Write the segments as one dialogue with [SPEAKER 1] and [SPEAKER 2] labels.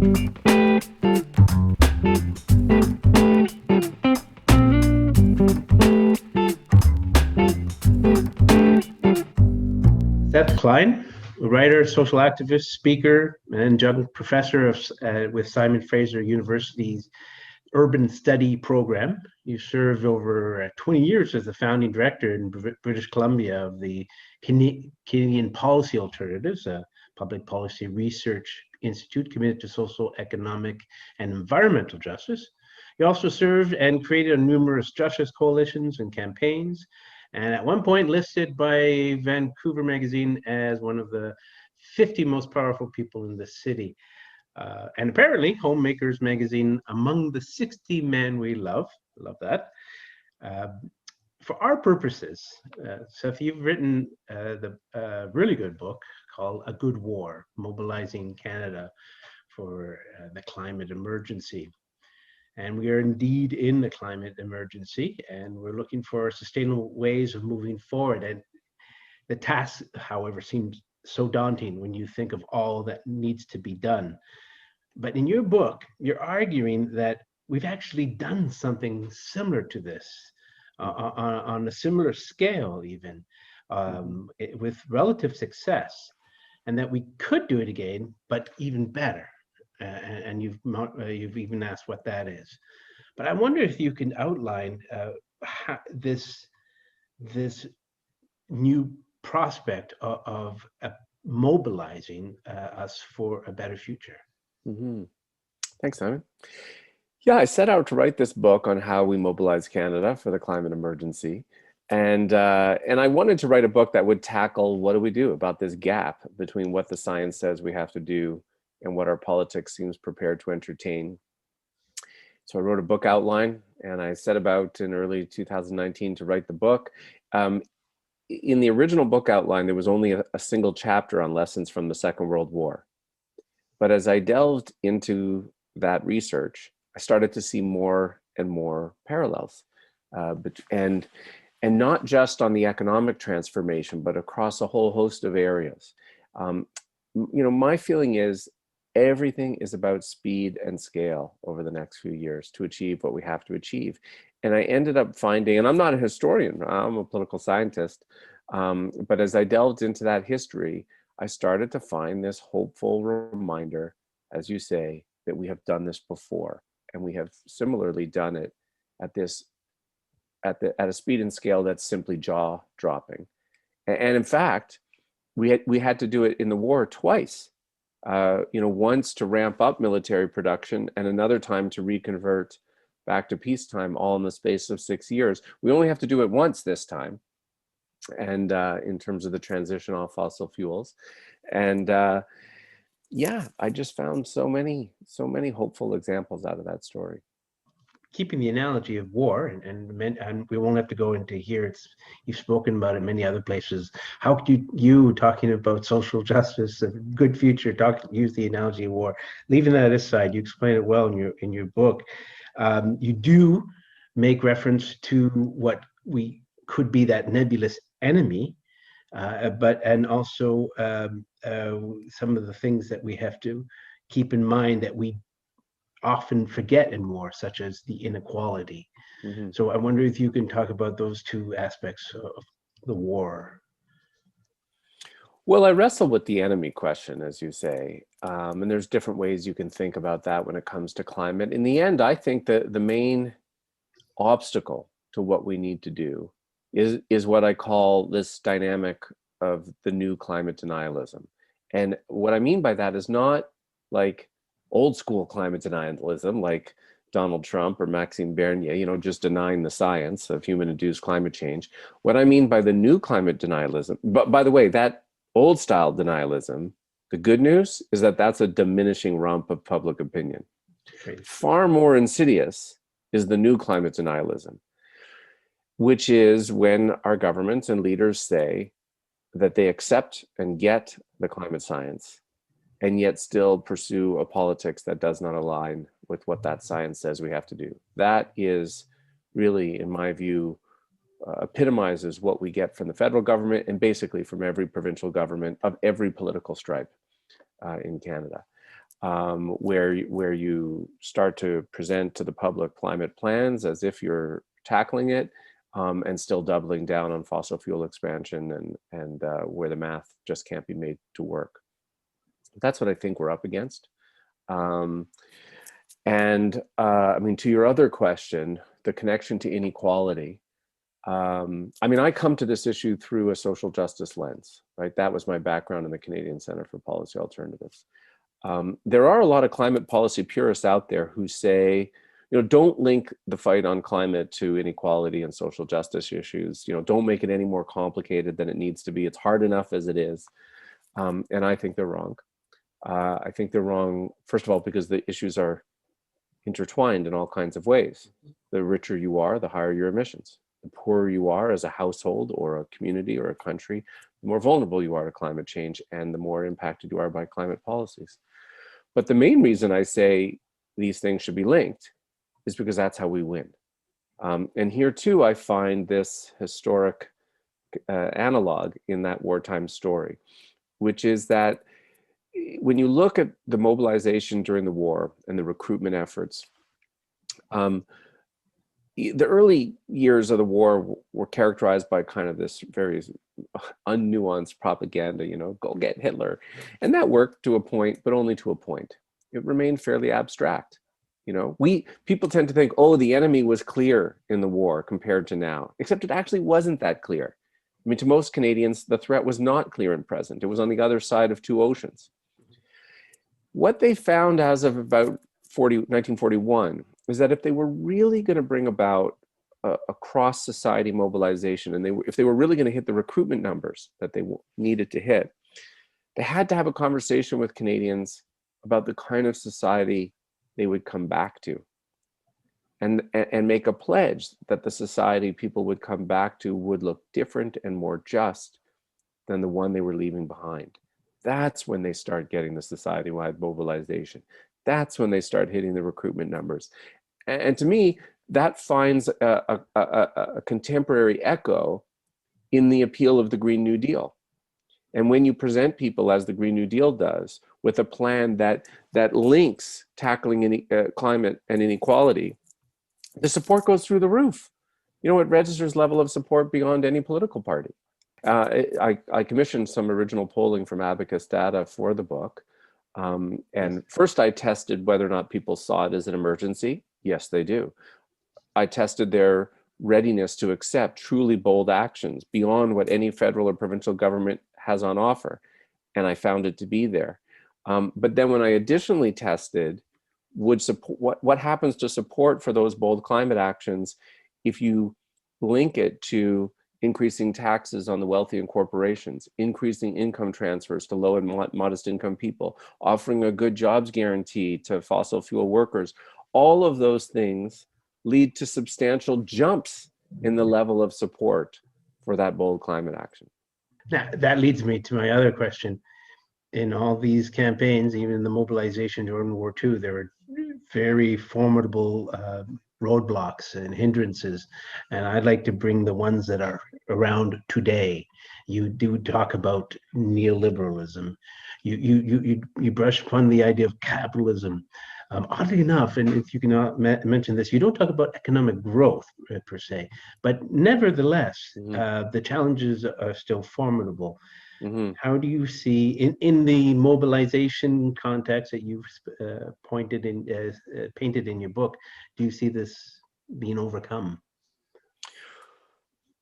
[SPEAKER 1] Seth Klein, a writer, social activist, speaker, and young professor with Simon Fraser University's Urban Study Program. You served over 20 years as the founding director in British Columbia of the Canadian Policy Alternatives, a public policy research institute committed to social, economic, and environmental justice. You also served and created numerous justice coalitions and campaigns, and at one point listed by Vancouver Magazine as one of the 50 most powerful people in the city. And apparently, Homemakers Magazine among the 60 men we love. Love that. Uh, for our purposes, Seth, you've written the really good book called A Good War, Mobilizing Canada for the Climate Emergency. And we are indeed in the climate emergency, and we're looking for sustainable ways of moving forward. And the task, however, seems so daunting when you think of all that needs to be done. But in your book, you're arguing that we've actually done something similar to this on a similar scale, even with relative success, and that we could do it again, but even better. And you've even asked what that is. But I wonder if you can outline how this new prospect of mobilizing us for a better future.
[SPEAKER 2] Mm-hmm. Thanks, Simon. Yeah, I set out to write this book on how we mobilize Canada for the climate emergency. And I wanted to write a book that would tackle what do we do about this gap between what the science says we have to do and what our politics seems prepared to entertain. So I wrote a book outline, and I set about in early 2019 to write the book. In the original book outline, there was only a single chapter on lessons from the Second World War. But as I delved into that research, I started to see more and more parallels, and not just on the economic transformation, but across a whole host of areas. My feeling is everything is about speed and scale over the next few years to achieve what we have to achieve. And I ended up finding, and I'm not a historian, I'm a political scientist, but as I delved into that history, I started to find this hopeful reminder, as you say, that we have done this before, and we have similarly done it at a speed and scale that's simply jaw-dropping. And in fact, we had to do it in the war twice. Once to ramp up military production, and another time to reconvert back to peacetime, all in the space of 6 years. We only have to do it once this time, and in terms of the transition off fossil fuels. And yeah, I just found so many hopeful examples out of that story.
[SPEAKER 1] Keeping the analogy of war, and we won't have to go into here. You've spoken about it many other places. How could you talking about social justice, a good future, use the analogy of war? Leaving that aside, you explain it well in your book. You do make reference to what we could be that nebulous enemy, and also some of the things that we have to keep in mind that we often forget in war, such as the inequality. Mm-hmm. So I wonder if you can talk about those two aspects of the war.
[SPEAKER 2] Well, I wrestle with the enemy question, as you say, and there's different ways you can think about that when it comes to climate. In the end, I think that the main obstacle to what we need to do is what I call this dynamic of the new climate denialism. And what I mean by that is not like old school climate denialism like Donald Trump or Maxime Bernier, just denying the science of human-induced climate change. What I mean by the new climate denialism, but by the way, that old style denialism, the good news is that that's a diminishing rump of public opinion.
[SPEAKER 1] Right.
[SPEAKER 2] Far more insidious is the new climate denialism, which is when our governments and leaders say that they accept and get the climate science, and yet still pursue a politics that does not align with what that science says we have to do. That is really, in my view, epitomizes what we get from the federal government and basically from every provincial government of every political stripe in Canada. where you start to present to the public climate plans as if you're tackling it, and still doubling down on fossil fuel expansion and where the math just can't be made to work. That's what I think we're up against. I mean, to your other question, the connection to inequality. I mean, I come to this issue through a social justice lens, right? That was my background in the Canadian Centre for Policy Alternatives. There are a lot of climate policy purists out there who say, you know, don't link the fight on climate to inequality and social justice issues. You know, don't make it any more complicated than it needs to be. It's hard enough as it is. And I think they're wrong. I think they're wrong, first of all, because the issues are intertwined in all kinds of ways. The richer you are, the higher your emissions. The poorer you are as a household or a community or a country, the more vulnerable you are to climate change and the more impacted you are by climate policies. But the main reason I say these things should be linked is because that's how we win. And here too, I find this historic analog in that wartime story, which is that when you look at the mobilization during the war and the recruitment efforts, the early years of the war were characterized by kind of this very unnuanced propaganda, you know, go get Hitler. And that worked to a point, but only to a point. It remained fairly abstract. You know, people tend to think, oh, the enemy was clear in the war compared to now, except it actually wasn't that clear. I mean, to most Canadians, the threat was not clear and present. It was on the other side of two oceans. What they found as of about 1941 is that if they were really going to bring about a cross-society mobilization, and if they were really going to hit the recruitment numbers that they needed to hit, they had to have a conversation with Canadians about the kind of society they would come back to, and make a pledge that the society people would come back to would look different and more just than the one they were leaving behind. That's when they start getting the society-wide mobilization. That's when they start hitting the recruitment numbers. And to me, that finds a contemporary echo in the appeal of the Green New Deal. And when you present people, as the Green New Deal does, with a plan that links tackling climate and inequality, the support goes through the roof. You know, it registers level of support beyond any political party. I commissioned some original polling from Abacus data for the book. And first I tested whether or not people saw it as an emergency. Yes, they do. I tested their readiness to accept truly bold actions beyond what any federal or provincial government has on offer. And I found it to be there. But then when I additionally tested what happens to support for those bold climate actions if you link it to increasing taxes on the wealthy and corporations, increasing income transfers to low and modest income people, offering a good jobs guarantee to fossil fuel workers, all of those things lead to substantial jumps in the level of support for that bold climate action.
[SPEAKER 1] Now, that leads me to my other question. In all these campaigns, even the mobilization during World War II, there were very formidable roadblocks and hindrances. And I'd like to bring the ones that are around today. You do talk about neoliberalism. You brush upon the idea of capitalism. Oddly enough, and if you can mention this, you don't talk about economic growth per se, but nevertheless, the challenges are still formidable. How do you see in the mobilization context that you've painted in your book, do you see this being overcome?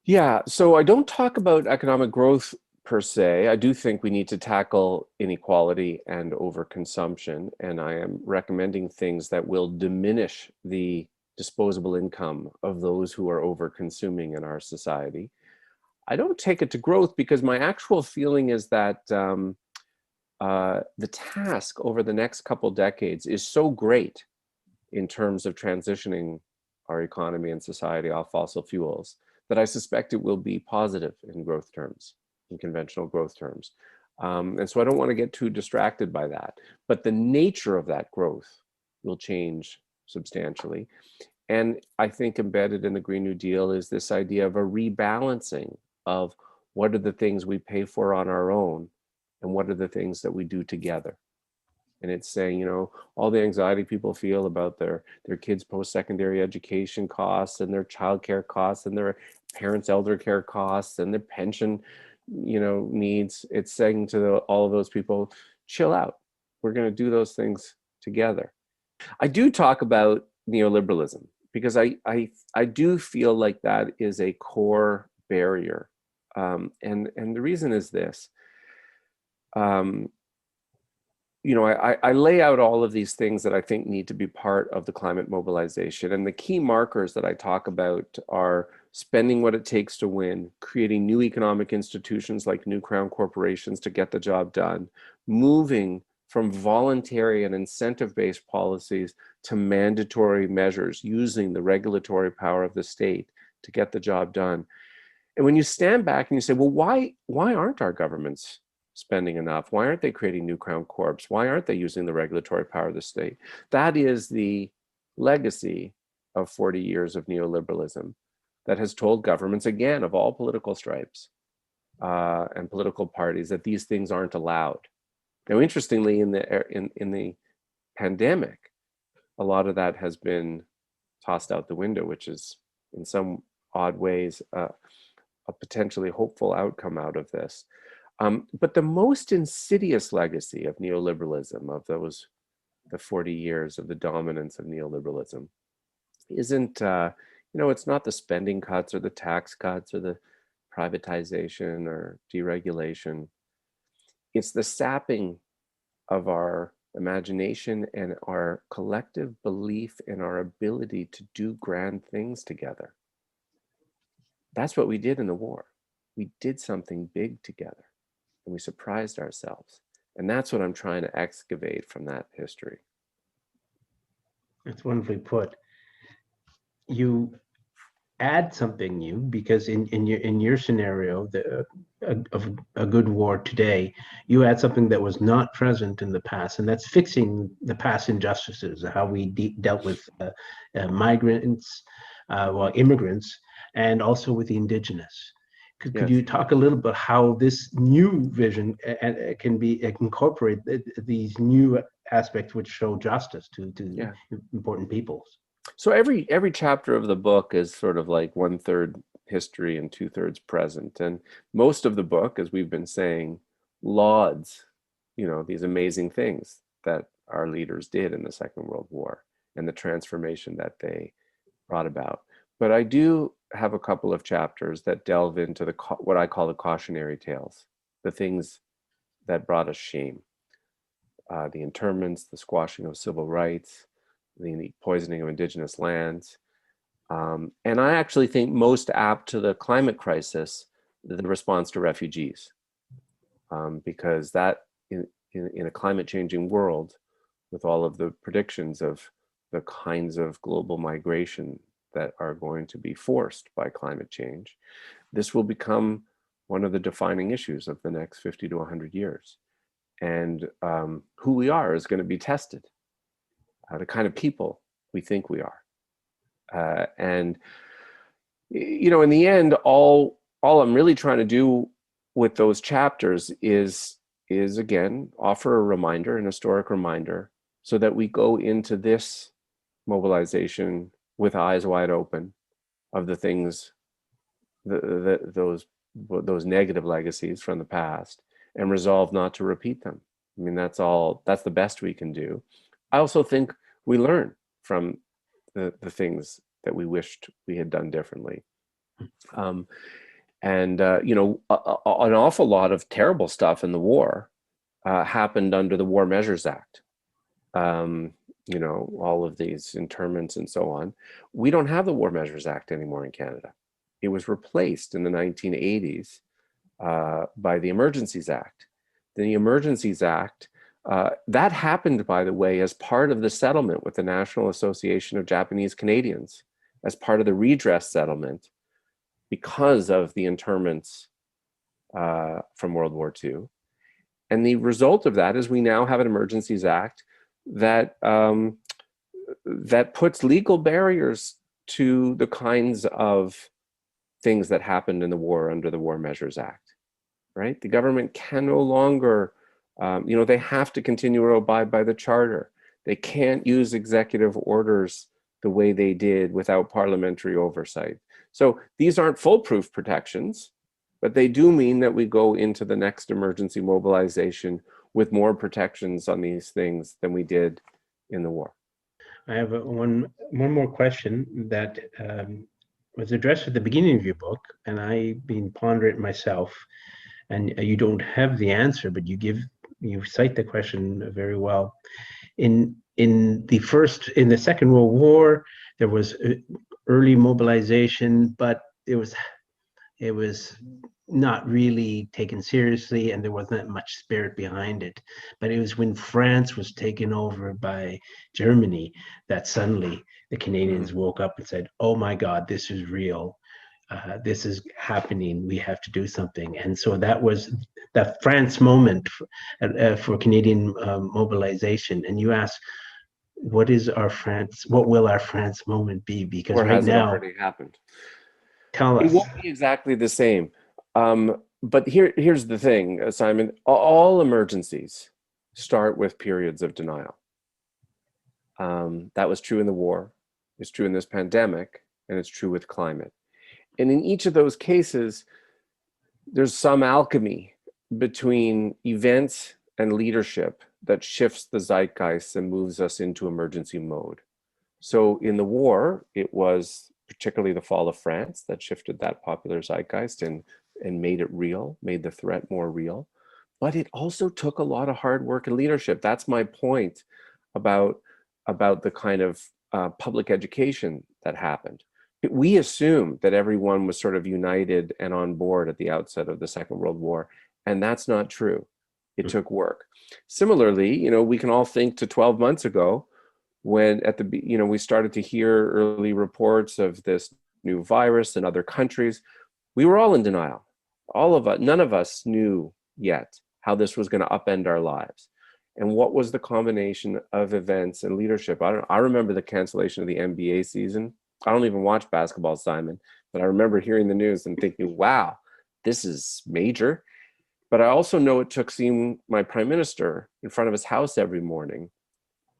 [SPEAKER 2] Yeah, so I don't talk about economic growth per se. I do think we need to tackle inequality and overconsumption, and I am recommending things that will diminish the disposable income of those who are over-consuming in our society. I don't take it to growth because my actual feeling is that the task over the next couple decades is so great in terms of transitioning our economy and society off fossil fuels that I suspect it will be positive in growth terms, in conventional growth terms. And so I don't want to get too distracted by that. But the nature of that growth will change substantially. And I think embedded in the Green New Deal is this idea of a rebalancing of what are the things we pay for on our own and what are the things that we do together. And it's saying, you know, all the anxiety people feel about their kids' post-secondary education costs and their childcare costs and their parents' elder care costs and their pension, you know, needs. It's saying to all of those people, chill out. We're going to do those things together. I do talk about neoliberalism because I do feel like that is a core barrier. And the reason is this. Um, you know, I lay out all of these things that I think need to be part of the climate mobilization. And the key markers that I talk about are spending what it takes to win, creating new economic institutions like new crown corporations to get the job done, moving from voluntary and incentive-based policies to mandatory measures using the regulatory power of the state to get the job done. And when you stand back and you say, well, why aren't our governments spending enough? Why aren't they creating new crown corps? Why aren't they using the regulatory power of the state? That is the legacy of 40 years of neoliberalism that has told governments, again, of all political stripes and political parties, that these things aren't allowed. Now, interestingly, in the pandemic, a lot of that has been tossed out the window, which is in some odd ways a potentially hopeful outcome out of this. But the most insidious legacy of neoliberalism, of the 40 years of the dominance of neoliberalism, isn't, you know, it's not the spending cuts or the tax cuts or the privatization or deregulation. It's the sapping of our imagination and our collective belief in our ability to do grand things together. That's what we did in the war. We did something big together and we surprised ourselves. And that's what I'm trying to excavate from that history.
[SPEAKER 1] That's wonderfully put. You add something new because in your scenario of a good war today, you add something that was not present in the past, and that's fixing the past injustices, how we dealt with migrants, well, immigrants, and also with the indigenous. Could
[SPEAKER 2] Yes.
[SPEAKER 1] you talk a little bit how this new vision can be incorporate these new aspects which show justice to
[SPEAKER 2] Yeah.
[SPEAKER 1] important peoples?
[SPEAKER 2] So every chapter of the book is sort of like 1/3 history and 2/3 present. And most of the book, as we've been saying, lauds, you know, these amazing things that our leaders did in the Second World War and the transformation that they brought about. But I do have a couple of chapters that delve into what I call the cautionary tales, the things that brought us shame, the internments, the squashing of civil rights, the poisoning of indigenous lands. And I actually think most apt to the climate crisis, the response to refugees, because that in a climate changing world, with all of the predictions of the kinds of global migration that are going to be forced by climate change, this will become one of the defining issues of the next 50 to 100 years. And who we are is going to be tested, the kind of people we think we are. And you know, in the end, all I'm really trying to do with those chapters is again offer a reminder, an historic reminder, so that we go into this mobilization with eyes wide open of the things, those negative legacies from the past, and resolve not to repeat them. I mean, that's the best we can do. I also think we learn from the things that we wished we had done differently. You know, an awful lot of terrible stuff in the war happened under the War Measures Act. You know, all of these internments and so on. We don't have the War Measures Act anymore in Canada. It was replaced in the 1980s by the Emergencies Act. The Emergencies Act, that happened, by the way, as part of the settlement with the National Association of Japanese Canadians, as part of the redress settlement, because of the internments from World War II. And the result of that is we now have an Emergencies Act that that puts legal barriers to the kinds of things that happened in the war under the War Measures Act, right? The government can no longer They have to continue to abide by the charter. They can't use executive orders the way they did without parliamentary oversight. So these aren't foolproof protections, but they do mean that we go into the next emergency mobilization with more protections on these things than we did in the war.
[SPEAKER 1] I have one more question that was addressed at the beginning of your book, and I've been pondering it myself. And you don't have the answer, but you cite the question very well. In the Second World War, there was early mobilization, but it was not really taken seriously, and there wasn't much spirit behind it. But it was when France was taken over by Germany that suddenly the Canadians woke up and said, "Oh my God, this is real. This is happening. We have to do something." And so that was that France moment for Canadian mobilization. And you ask, what will our France moment be? Because
[SPEAKER 2] Or
[SPEAKER 1] right
[SPEAKER 2] has it
[SPEAKER 1] now,
[SPEAKER 2] already happened?
[SPEAKER 1] tell
[SPEAKER 2] It
[SPEAKER 1] us.
[SPEAKER 2] won't be exactly the same. But here's the thing, Simon. All emergencies start with periods of denial. That was true in the war, it's true in this pandemic, and it's true with climate. And in each of those cases, there's some alchemy between events and leadership that shifts the zeitgeist and moves us into emergency mode. So in the war, it was particularly the fall of France that shifted that popular zeitgeist and made it real, made the threat more real. But it also took a lot of hard work and leadership. That's my point about the kind of public education that happened. We assumed that everyone was sort of united and on board at the outset of the Second World War, and that's not true. It took work. Similarly, we can all think to 12 months ago when we started to hear early reports of this new virus in other countries. We were all in denial. All of us, none of us knew yet how this was going to upend our lives. And what was the combination of events and leadership? I remember the cancellation of the NBA season. I don't even watch basketball, Simon, but I remember hearing the news and thinking, wow, this is major. But I also know it took seeing my prime minister in front of his house every morning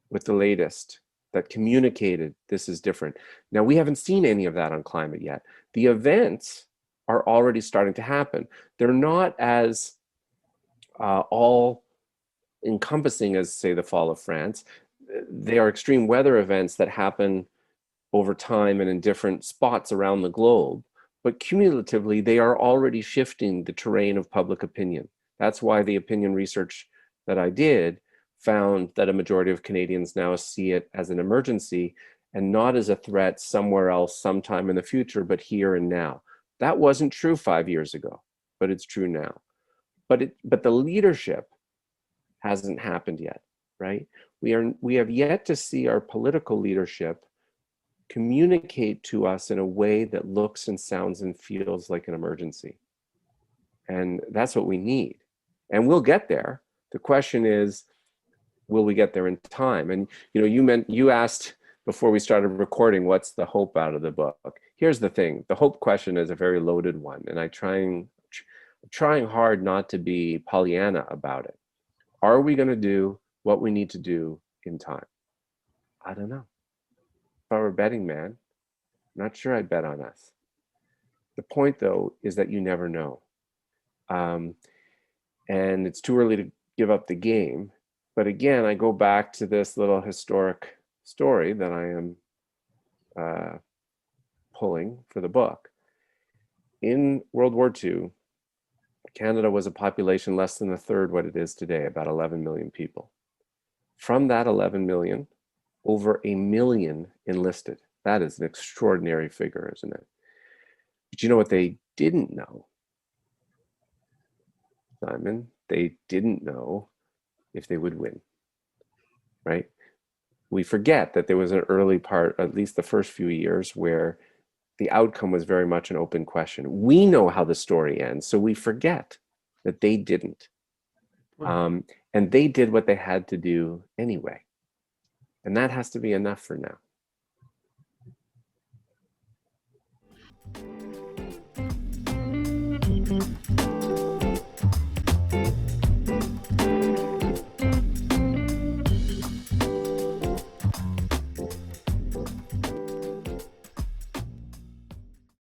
[SPEAKER 2] with the latest that communicated this is different. Now, we haven't seen any of that on climate yet. The events are already starting to happen. They're not as all encompassing as, say, the fall of France. They are extreme weather events that happen over time and in different spots around the globe. But cumulatively, they are already shifting the terrain of public opinion. That's why the opinion research that I did found that a majority of Canadians now see it as an emergency and not as a threat somewhere else sometime in the future, but here and now. That wasn't true 5 years ago, but it's true now. But the leadership hasn't happened yet, right? We have yet to see our political leadership communicate to us in a way that looks and sounds and feels like an emergency. And that's what we need. And we'll get there. The question is, will we get there in time? And you asked before we started recording, what's the hope out of the book? Here's the thing. The hope question is a very loaded one. And I'm trying hard not to be Pollyanna about it. Are we going to do what we need to do in time? I don't know. If I were a betting man, I'm not sure I'd bet on us. The point, though, is that you never know. And it's too early to give up the game. But again, I go back to this little historic story that I am pulling for the book. In World War II, Canada was a population less than a third what it is today, about 11 million people. From that 11 million, over 1 million enlisted. That is an extraordinary figure, isn't it? But you know what they didn't know, Simon? They didn't know if they would win, right? We forget that there was an early part, at least the first few years, where the outcome was very much an open question. We know how the story ends, so we forget that they didn't.
[SPEAKER 1] Wow.
[SPEAKER 2] And they did what they had to do anyway. And that has to be enough for now.